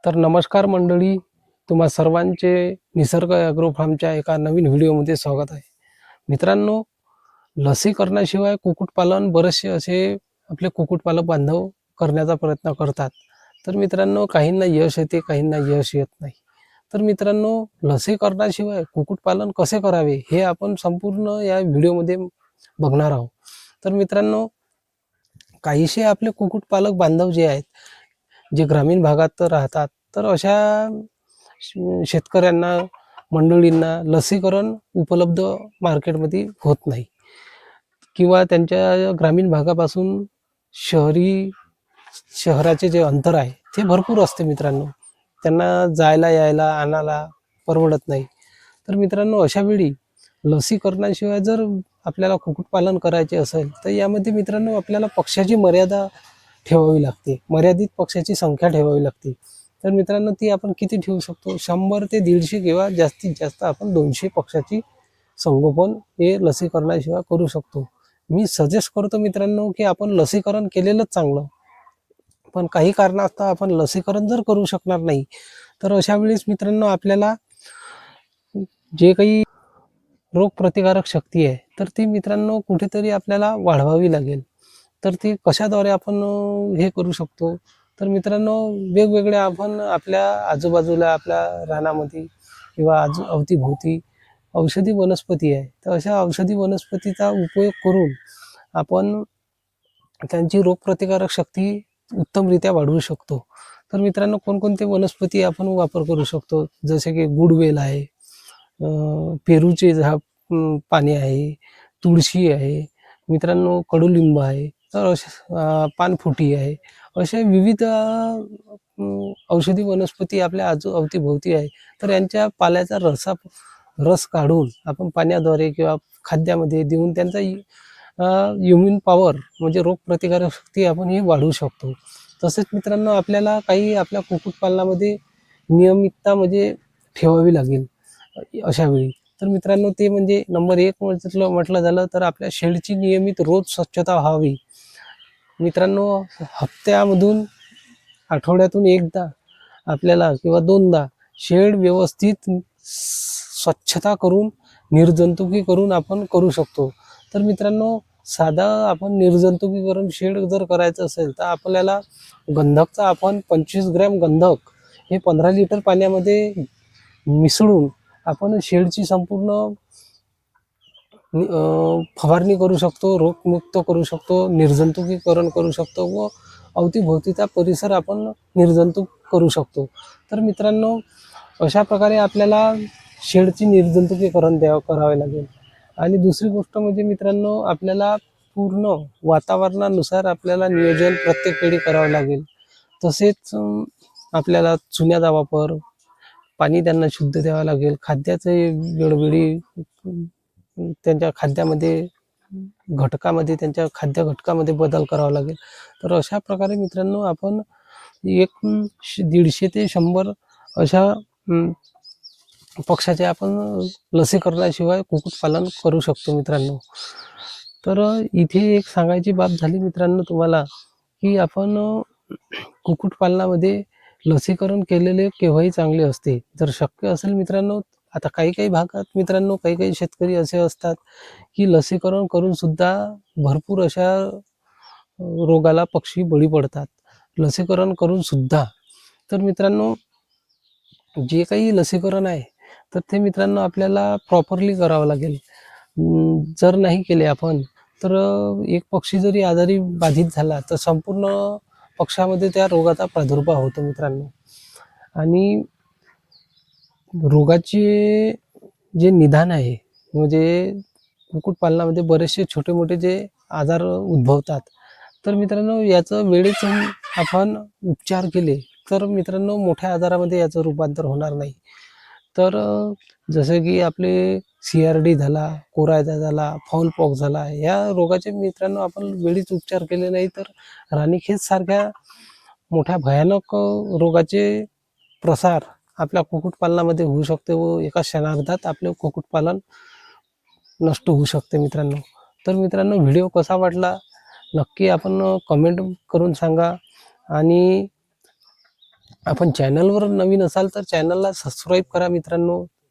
तर नमस्कार मंडळी, तुम्हा सर्वांचे निसर्ग ॲग्रो फार्मच्या एका नवीन व्हिडिओमध्ये स्वागत आहे. मित्रांनो, लसीकरणाशिवाय कुक्कुटपालन बरेचसे असे आपले कुक्कुटपालक बांधव करण्याचा प्रयत्न करतात. तर मित्रांनो, काहींना यश येते, काहींना यश येत नाही. तर मित्रांनो, लसीकरणाशिवाय कुक्कुटपालन कसे करावे हे आपण संपूर्ण या व्हिडिओमध्ये बघणार आहोत. तर मित्रांनो, काहीसे आपले कुक्कुटपालक बांधव जे आहेत, जे ग्रामीण भागात राहतात, तर अशा शेतकऱ्यांना मंडळींना लसीकरण उपलब्ध मार्केटमध्ये होत नाही किंवा त्यांच्या ग्रामीण भागापासून शहराचे जे अंतर आहे ते भरपूर असते मित्रांनो. त्यांना जायला यायला आणायला परवडत नाही. तर मित्रांनो, अशा वेळी लसीकरणाशिवाय जर आपल्याला कुक्कुटपालन करायचे असेल तर यामध्ये मित्रांनो आपल्याला पक्ष्याची मर्यादा ठेवावी लागते. मर्यादित पक्ष्याची संख्या ठेवावी लागते. तर मित्रांनो, ती आपण किती ठेवू शकतो? 100 ते 150 किंवा जास्तीत जास्त आपण 200 पक्ष्याची संगोपन हे लसीकरणाशिवाय करू शकतो. मी सजेस्ट करतो मित्रांनो, की आपण लसीकरण केलेलंच चांगलं. पण काही कारणास्तव आपण लसीकरण जर करू शकणार नाही, तर अशा वेळेस मित्रांनो आपल्याला जे काही रोगप्रतिकारक शक्ती आहे, तर ती मित्रांनो कुठेतरी आपल्याला वाढवावी लागेल. तर ती कशाद्वारे आपण हे करू शकतो? तर मित्रांनो, वेगवेगळ्या आपण आपल्या आजूबाजूला आपल्या रानामध्ये किंवा अवतीभोवती औषधी वनस्पती आहे. तर अशा औषधी वनस्पतीचा उपयोग करून आपण त्यांची रोगप्रतिकारक शक्ती उत्तमरित्या वाढवू शकतो. तर मित्रांनो, कोणकोणते वनस्पती आपण वापर करू शकतो? जसे की गुडवेल आहे, पेरूचे पाने आहे, तुळशी आहे, मित्रांनो कडुलिंब आहे, तर पानफुटी आहे. अशा विविध औषधी वनस्पती आपल्या अवतीभोवती आहे. तर यांच्या पाल्याचा रस काढून आपण पाण्याद्वारे किंवा खाद्यामध्ये देऊन त्यांचा इम्युन पॉवर म्हणजे रोगप्रतिकारक शक्ती आपण ही वाढवू शकतो. तसेच मित्रांनो, आपल्याला काही आपल्या कुक्कुटपालनामध्ये नियमितता म्हणजे ठेवावी लागेल अशा वेळी. तर मित्रांनो, ते म्हणजे नंबर 1 म्हटलं झालं तर आपल्या शेडची नियमित रोज स्वच्छता व्हावी. मित्रांनो, हप्त्यामधून आठवड्यातून एकदा आपल्याला किंवा 2दा शेड व्यवस्थित स्वच्छता करून निर्जंतुकी करून आपण करू शकतो. तर मित्रांनो, साधं आपण निर्जंतुकीकरण शेड जर करायचं असेल तर आपल्याला गंधकचा आपण 25 ग्रॅम गंधक हे 15 लिटर पाण्यामध्ये मिसळून आपण शेडची संपूर्ण फवारणी करू शकतो, रोगमुक्त करू शकतो, निर्जंतुकीकरण करू शकतो व अवतीभोवतीचा परिसर आपण निर्जंतुक करू शकतो. तर मित्रांनो, अशा प्रकारे आपल्याला शेडची निर्जंतुकीकरण करावे लागेल. आणि दुसरी गोष्ट म्हणजे मित्रांनो, आपल्याला पूर्ण वातावरणानुसार आपल्याला नियोजन प्रत्येक वेळी करावं लागेल. तसेच आपल्याला चुन्याचा वापर, पाणी त्यांना शुद्ध द्यावं लागेल, खाद्याचे वेळोवेळी त्यांच्या खाद्यामध्ये त्यांच्या खाद्य घटकामध्ये बदल करावा लागेल. तर अशा प्रकारे मित्रांनो आपण 150 ते 100 अशा पक्षाचे आपण लसीकरणाशिवाय कुक्कुटपालन करू शकतो मित्रांनो. तर इथे एक सांगायची बाब झाली मित्रांनो तुम्हाला, की आपण कुक्कुटपालनामध्ये लसीकरण केलेले केव्हाही चांगले असते. जर शक्य असेल मित्रांनो, आता काही भागात मित्रांनो काही शेतकरी असे असतात, की लसीकरण करून सुद्धा भरपूर अशा रोगाला पक्षी बळी पडतात. लसीकरण करून सुद्धा. तर मित्रांनो, जे काही लसीकरण आहे, तर ते मित्रांनो आपल्याला प्रॉपरली करावं लागेल. जर नाही केले आपण, तर एक पक्षी जरी आजारी बाधित झाला, तर संपूर्ण पक्षामध्ये त्या रोगाचा प्रादुर्भाव होतो मित्रांनो. आणि रोगाचे जे निदान आहे, म्हणजे कुक्कुटपालनामध्ये बरेचसे छोटे-मोठे जे आजार उद्भवतात. तर मित्रांनो, याचं वेळेत आपण उपचार केले, तर मित्रांनो मोठ्या आजारामध्ये याचं रूपांतर होणार नाही. तर जसं की आपले CRD झाला, कोरायजा झाला, फाऊल पॉक्स झाला, या रोगाचे मित्रांनो आपण वेळीच उपचार केले नाही, तर राणीखेत सारख्या मोठ्या भयानक रोगाचे प्रसार आपल्या कुक्कुटपालनामध्ये होऊ शकते व एका क्षणार्धात आपले कुक्कुटपालन नष्ट होऊ शकते मित्रांनो. तर मित्रांनो, व्हिडिओ कसा वाटला नक्की आपण कमेंट करून सांगा. आणि आपण चॅनलवर नवीन असाल तर चॅनलला सबस्क्राईब करा मित्रांनो.